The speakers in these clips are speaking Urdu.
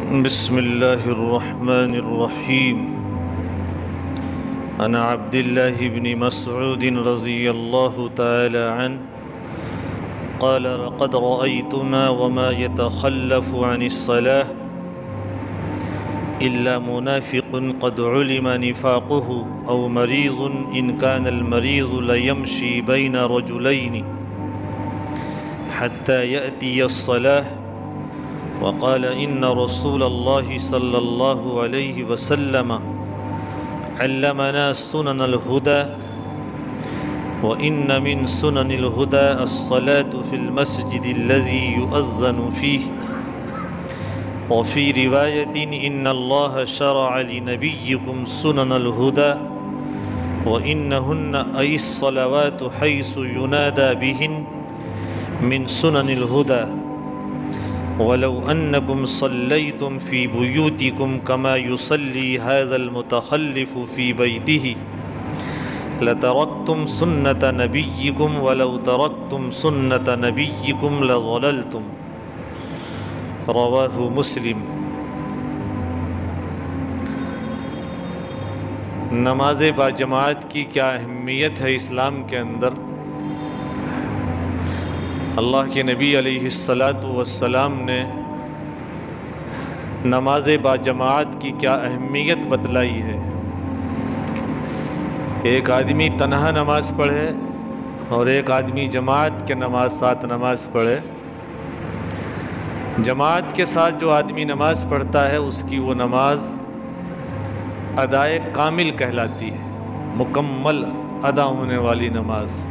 بسم الله الرحمن الرحيم. عن عبد الله بن مسعود رضي الله تعالى عنه قال: لقد رأيتنا وما يتخلف عن الصلاة إلا منافق قد علم نفاقه أو مريض إن كان المريض ليمشي بين رجلين حتى يأتي الصلاة. وقال: إن رسول الله صلى الله عليه وسلم علمنا سنن الهدى، وإن من سنن الهدى الصلاة في المسجد الذي يؤذن فيه. وفي رواية: إن الله شرع لنبيكم سنن الهدى وإنهن أي الصلوات حيث ينادى بهن من سنن الهدى. ولو أنكم صليتم في بيوتكم كما يصلي هذا المتخلف في بيته لتركتم سنة نبيكم ولو تركتم سنة نبيكم لضللتم. رواہ مسلم۔ نماز باجماعت کی کیا اہمیت ہے اسلام کے اندر؟ اللہ کے نبی علیہ السلام نے نماز باجماعت کی کیا اہمیت بتلائی ہے۔ ایک آدمی تنہا نماز پڑھے اور ایک آدمی جماعت کے ساتھ نماز پڑھے۔ جماعت کے ساتھ جو آدمی نماز پڑھتا ہے اس کی وہ نماز ادائے کامل کہلاتی ہے، مکمل ادا ہونے والی نماز۔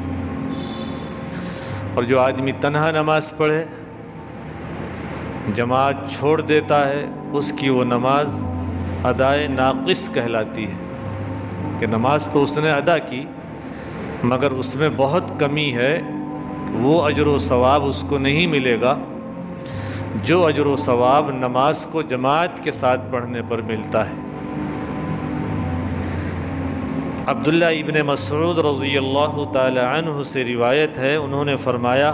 اور جو آدمی تنہا نماز پڑھے، جماعت چھوڑ دیتا ہے، اس کی وہ نماز ادائے ناقص کہلاتی ہے کہ نماز تو اس نے ادا کی مگر اس میں بہت کمی ہے، وہ اجر و ثواب اس کو نہیں ملے گا جو اجر و ثواب نماز کو جماعت کے ساتھ پڑھنے پر ملتا ہے۔ عبداللہ ابن مسعود رضی اللہ تعالی عنہ سے روایت ہے، انہوں نے فرمایا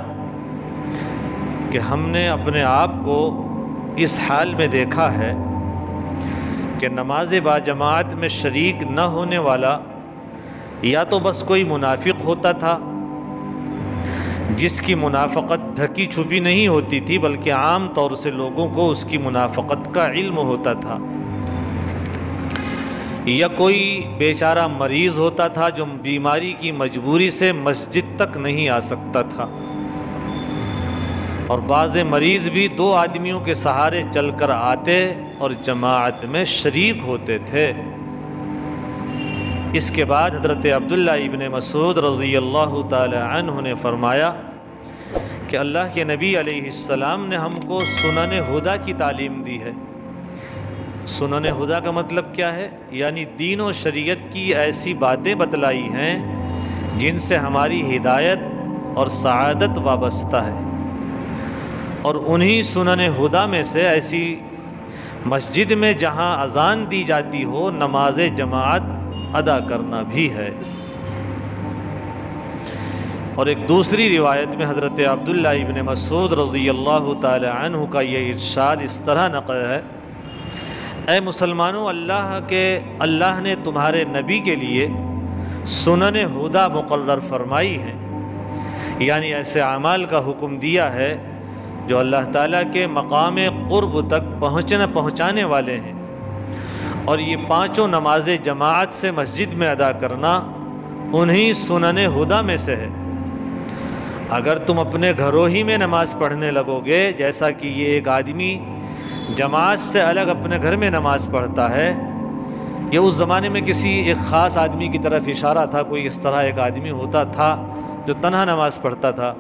کہ ہم نے اپنے آپ کو اس حال میں دیکھا ہے کہ نماز باجماعت میں شریک نہ ہونے والا یا تو بس کوئی منافق ہوتا تھا جس کی منافقت ڈھکی چھپی نہیں ہوتی تھی بلکہ عام طور سے لوگوں کو اس کی منافقت کا علم ہوتا تھا، یا کوئی بیچارہ مریض ہوتا تھا جو بیماری کی مجبوری سے مسجد تک نہیں آ سکتا تھا، اور بعض مریض بھی دو آدمیوں کے سہارے چل کر آتے اور جماعت میں شریک ہوتے تھے۔ اس کے بعد حضرت عبداللہ ابن مسعود رضی اللہ تعالی عنہ نے فرمایا کہ اللہ کے نبی علیہ السلام نے ہم کو سنن ہدیٰ کی تعلیم دی ہے۔ سنن ہدیٰ کا مطلب کیا ہے؟ یعنی دین و شریعت کی ایسی باتیں بتلائی ہیں جن سے ہماری ہدایت اور سعادت وابستہ ہے، اور انہی سنن ہدیٰ میں سے ایسی مسجد میں جہاں اذان دی جاتی ہو نماز جماعت ادا کرنا بھی ہے۔ اور ایک دوسری روایت میں حضرت عبداللہ ابن مسعود رضی اللہ تعالی عنہ کا یہ ارشاد اس طرح نقل ہے: اے مسلمانوں، اللہ نے تمہارے نبی کے لیے سنن ہدیٰ مقرر فرمائی ہے، یعنی ایسے اعمال کا حکم دیا ہے جو اللہ تعالیٰ کے مقام قرب تک پہنچانے والے ہیں، اور یہ پانچوں نماز جماعت سے مسجد میں ادا کرنا انہی سنن ہدیٰ میں سے ہے۔ اگر تم اپنے گھروں ہی میں نماز پڑھنے لگو گے، جیسا کہ یہ ایک آدمی جماعت سے الگ اپنے گھر میں نماز پڑھتا ہے، یہ اس زمانے میں کسی ایک خاص آدمی کی طرف اشارہ تھا، کوئی اس طرح ایک آدمی ہوتا تھا جو تنہا نماز پڑھتا تھا،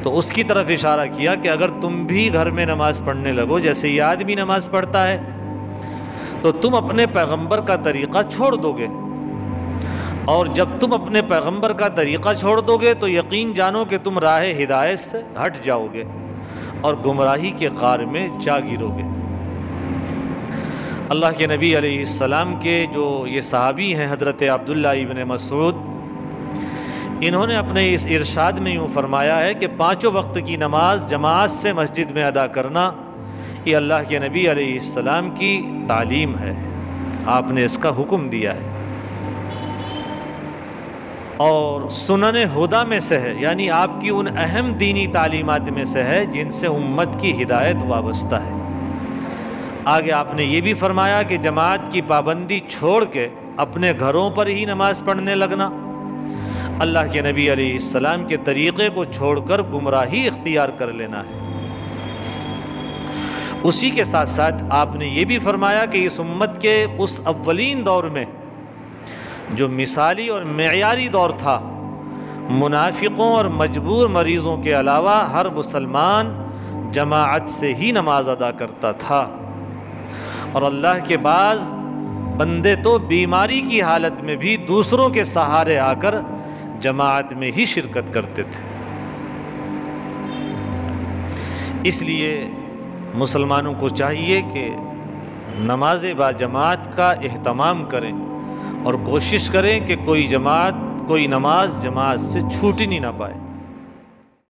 تو اس کی طرف اشارہ کیا کہ اگر تم بھی گھر میں نماز پڑھنے لگو جیسے یہ آدمی نماز پڑھتا ہے تو تم اپنے پیغمبر کا طریقہ چھوڑ دو گے، اور جب تم اپنے پیغمبر کا طریقہ چھوڑ دو گے تو یقین جانو کہ تم راہ ہدایت سے ہٹ جاؤ گے اور گمراہی کے غار میں جا گرو گے۔ اللہ کے نبی علیہ السلام کے جو یہ صحابی ہیں حضرت عبداللہ ابن مسعود، انہوں نے اپنے اس ارشاد میں یوں فرمایا ہے کہ پانچوں وقت کی نماز جماعت سے مسجد میں ادا کرنا یہ اللہ کے نبی علیہ السلام کی تعلیم ہے، آپ نے اس کا حکم دیا ہے، اور سنن ہدا میں سے ہے، یعنی آپ کی ان اہم دینی تعلیمات میں سے ہے جن سے امت کی ہدایت وابستہ ہے۔ آگے آپ نے یہ بھی فرمایا کہ جماعت کی پابندی چھوڑ کے اپنے گھروں پر ہی نماز پڑھنے لگنا، اللہ کے نبی علیہ السلام کے طریقے کو چھوڑ کر گمراہی اختیار کر لینا ہے۔ اسی کے ساتھ ساتھ آپ نے یہ بھی فرمایا کہ اس امت کے اس اولین دور میں جو مثالی اور معیاری دور تھا، منافقوں اور مجبور مریضوں کے علاوہ ہر مسلمان جماعت سے ہی نماز ادا کرتا تھا، اور اللہ کے بعض بندے تو بیماری کی حالت میں بھی دوسروں کے سہارے آ کر جماعت میں ہی شرکت کرتے تھے۔ اس لیے مسلمانوں کو چاہیے کہ نماز با جماعت کا اہتمام کریں اور کوشش کریں کہ کوئی نماز جماعت سے چھوٹ ہی نہیں نہ پائے۔